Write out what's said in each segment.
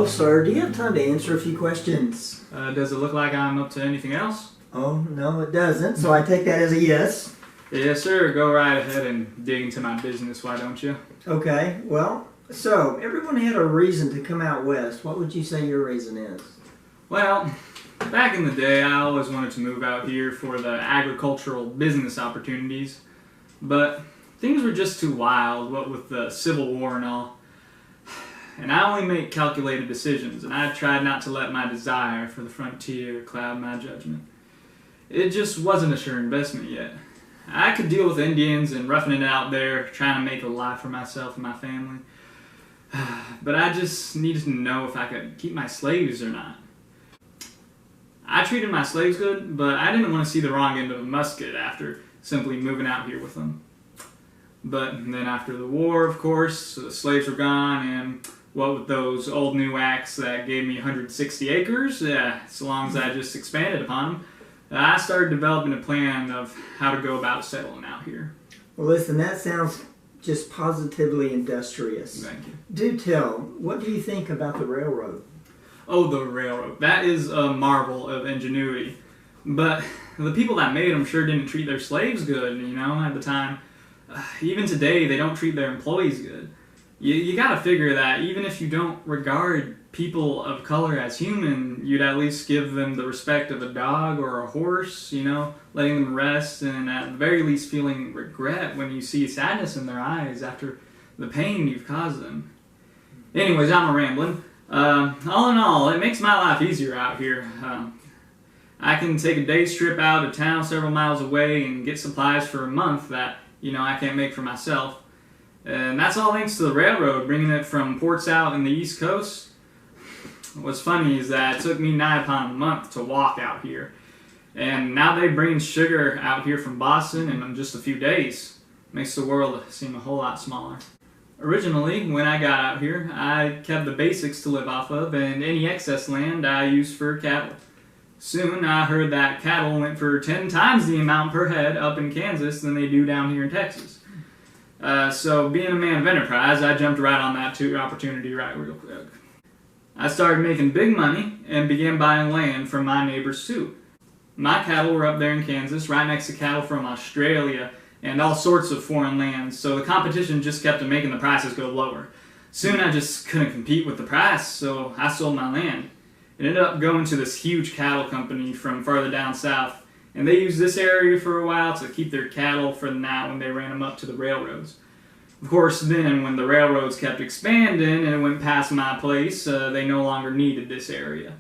Hello, sir. Do you have time to answer a few questions? Does it look like I'm up to anything else? Oh, no, it doesn't. So I take that as a yes. Yes, sir. Go right ahead and dig into my business, why don't you? Okay, well, so everyone had a reason to come out west. What would you say your reason is? Well, back in the day, I always wanted to move out here for the agricultural business opportunities, but things were just too wild, what with the Civil War and all. And I only make calculated decisions, and I tried not to let my desire for the frontier cloud my judgment. It just wasn't a sure investment yet. I could deal with Indians and roughing it out there, trying to make a life for myself and my family. But I just needed to know if I could keep my slaves or not. I treated my slaves good, but I didn't want to see the wrong end of a musket after simply moving out here with them. But then after the war, of course, the slaves were gone, and what with those old new acts that gave me 160 acres, as long as I just expanded upon them, I started developing a plan of how to go about settling out here. Well, listen, that sounds just positively industrious. Thank you. Do tell, what do you think about the railroad? Oh, the railroad. That is a marvel of ingenuity. But the people that made them sure didn't treat their slaves good, at the time. Even today, they don't treat their employees good. You gotta figure that even if you don't regard people of color as human, you'd at least give them the respect of a dog or a horse, letting them rest and at the very least feeling regret when you see sadness in their eyes after the pain you've caused them. Anyways, I'm rambling. All in all, it makes my life easier out here. I can take a day's trip out of town several miles away and get supplies for a month that, I can't make for myself. And that's all thanks to the railroad, bringing it from ports out in the East Coast. What's funny is that it took me nigh upon a month to walk out here. And now they bring sugar out here from Boston in just a few days. Makes the world seem a whole lot smaller. Originally, when I got out here, I kept the basics to live off of, and any excess land I used for cattle. Soon I heard that cattle went for 10 times the amount per head up in Kansas than they do down here in Texas. So being a man of enterprise, I jumped right on that opportunity right real quick. I started making big money and began buying land from my neighbors too. My cattle were up there in Kansas, right next to cattle from Australia and all sorts of foreign lands, so the competition just kept making the prices go lower. Soon I just couldn't compete with the price, so I sold my land. It ended up going to this huge cattle company from farther down south, and they used this area for a while to keep their cattle for the night when they ran them up to the railroads. Of course, then when the railroads kept expanding and it went past my place, they no longer needed this area.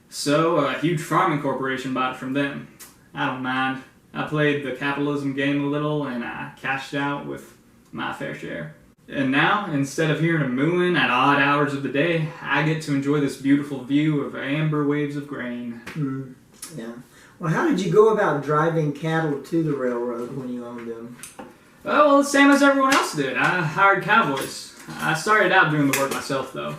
So a huge farming corporation bought it from them. I don't mind. I played the capitalism game a little and I cashed out with my fair share. And now, instead of hearing a mooing at odd hours of the day, I get to enjoy this beautiful view of amber waves of grain. Yeah. Well, how did you go about driving cattle to the railroad when you owned them? Oh, well, the same as everyone else did. I hired cowboys. I started out doing the work myself, though.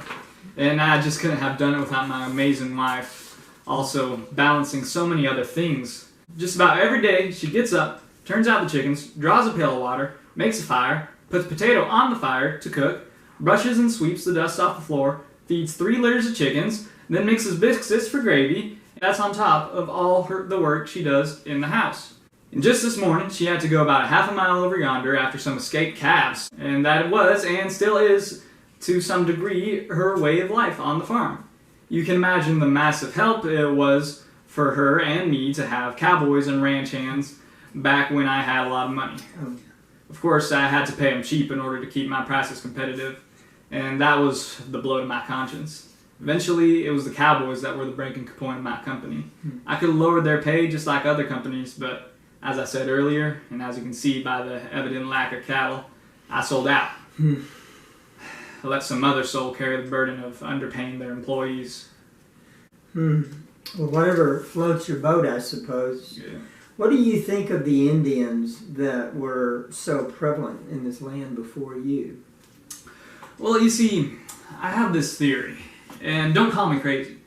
And I just couldn't have done it without my amazing wife, also balancing so many other things. Just about every day, she gets up, turns out the chickens, draws a pail of water, makes a fire, puts potato on the fire to cook, brushes and sweeps the dust off the floor, feeds 3 litters of chickens, then mixes biscuits for gravy. That's on top of all the work she does in the house. And just this morning, she had to go about a half a mile over yonder after some escaped calves, and that was, and still is, to some degree, her way of life on the farm. You can imagine the massive help it was for her and me to have cowboys and ranch hands back when I had a lot of money. Of course, I had to pay them cheap in order to keep my prices competitive, and that was the blow to my conscience. Eventually, it was the cowboys that were the breaking point of my company. I could have lowered their pay just like other companies, but as I said earlier, and as you can see by the evident lack of cattle, I sold out. I let some other soul carry the burden of underpaying their employees. Well, whatever floats your boat, I suppose. Yeah. What do you think of the Indians that were so prevalent in this land before you? Well, you see, I have this theory, and don't call me crazy,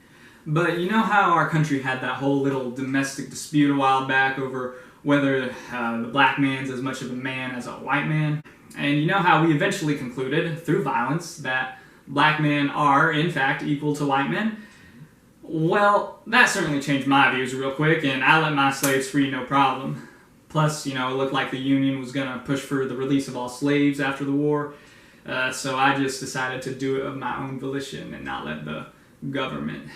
but you know how our country had that whole little domestic dispute a while back over whether the black man's as much of a man as a white man? And you know how we eventually concluded, through violence, that black men are, in fact, equal to white men. Well, that certainly changed my views real quick, and I let my slaves free no problem. Plus, it looked like the Union was going to push for the release of all slaves after the war, so I just decided to do it of my own volition and not let the government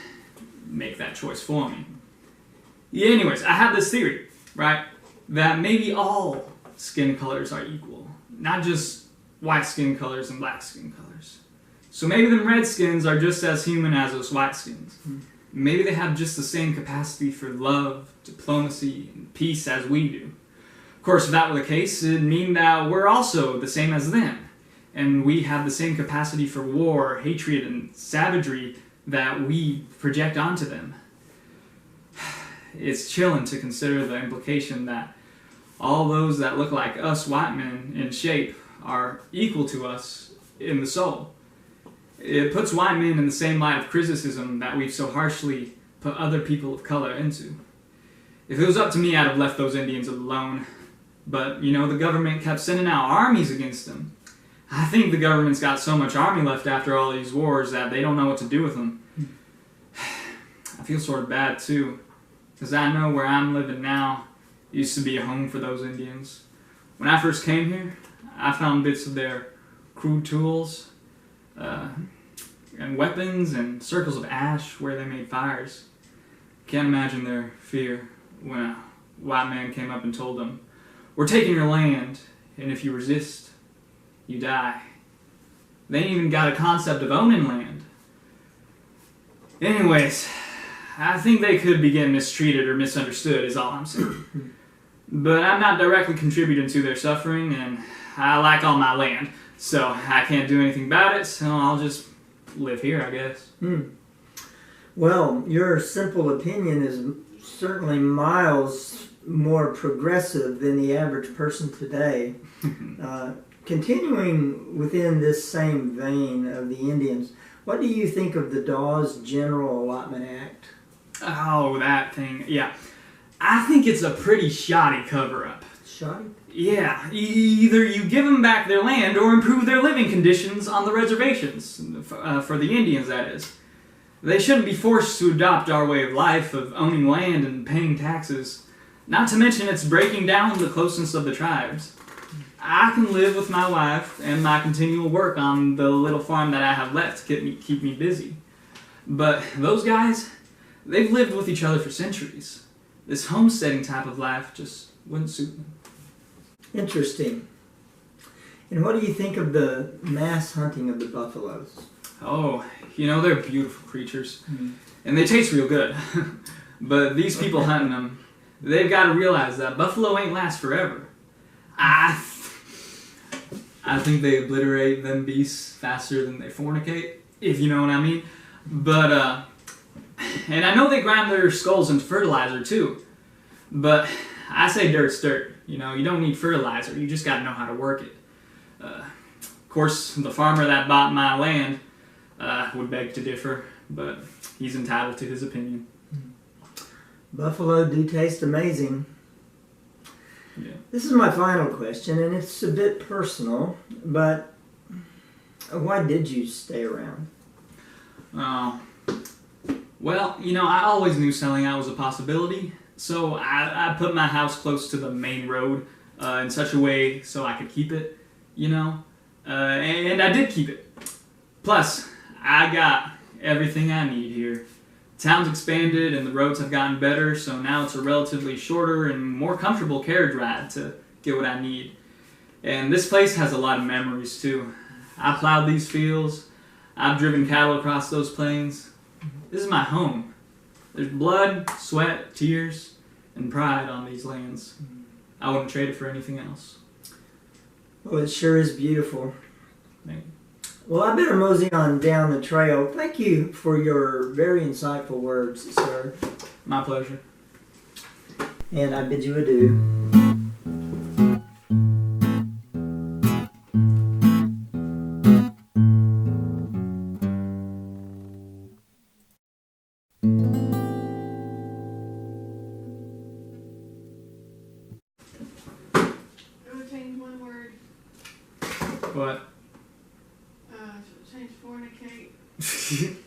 make that choice for me. Yeah, anyways, I have this theory, right, that maybe all skin colors are equal, not just white skin colors and black skin colors. So maybe them red skins are just as human as those white skins. Maybe they have just the same capacity for love, diplomacy, and peace as we do. Of course, if that were the case, it'd mean that we're also the same as them, and we have the same capacity for war, hatred, and savagery that we project onto them. It's chilling to consider the implication that all those that look like us white men in shape are equal to us in the soul. It puts white men in the same light of criticism that we've so harshly put other people of color into. If it was up to me, I'd have left those Indians alone. But, the government kept sending out armies against them. I think the government's got so much army left after all these wars that they don't know what to do with them. I feel sort of bad, too, because I know where I'm living now used to be a home for those Indians. When I first came here, I found bits of their crude tools, and weapons and circles of ash where they made fires. Can't imagine their fear when a white man came up and told them, "We're taking your land, and if you resist, you die." They ain't even got a concept of owning land. Anyways, I think they could be getting mistreated or misunderstood is all I'm saying. But I'm not directly contributing to their suffering, and I like all my land. So I can't do anything about it, so I'll just live here, I guess. Well, your simple opinion is certainly miles more progressive than the average person today. Continuing within this same vein of the Indians, what do you think of the Dawes General Allotment Act? Oh, that thing, yeah. I think it's a pretty shoddy cover-up. Shoddy? Yeah, either you give them back their land or improve their living conditions on the reservations, for the Indians, that is. They shouldn't be forced to adopt our way of life of owning land and paying taxes. Not to mention it's breaking down the closeness of the tribes. I can live with my wife and my continual work on the little farm that I have left to keep me busy. But those guys, they've lived with each other for centuries. This homesteading type of life just wouldn't suit them. Interesting. And what do you think of the mass hunting of the buffaloes? Oh, they're beautiful creatures. And they taste real good. But these people hunting them, they've got to realize that buffalo ain't last forever. I think they obliterate them beasts faster than they fornicate, if you know what I mean. But, and I know they grind their skulls into fertilizer too. But I say dirt's dirt. You don't need fertilizer. You just got to know how to work it. Of course, the farmer that bought my land would beg to differ, but he's entitled to his opinion. Buffalo do taste amazing. Yeah. This is my final question, and it's a bit personal, but why did you stay around? Oh, well, I always knew selling out was a possibility. So I put my house close to the main road in such a way so I could keep it, and I did keep it. Plus, I got everything I need here. Town's expanded and the roads have gotten better, so now it's a relatively shorter and more comfortable carriage ride to get what I need. And this place has a lot of memories too. I plowed these fields. I've driven cattle across those plains. This is my home. There's blood, sweat, tears, and pride on these lands. I wouldn't trade it for anything else. Well, it sure is beautiful. Thank you. Well, I better mosey on down the trail. Thank you for your very insightful words, sir. My pleasure. And I bid you adieu. I'm gonna change one word. What? change fornicate.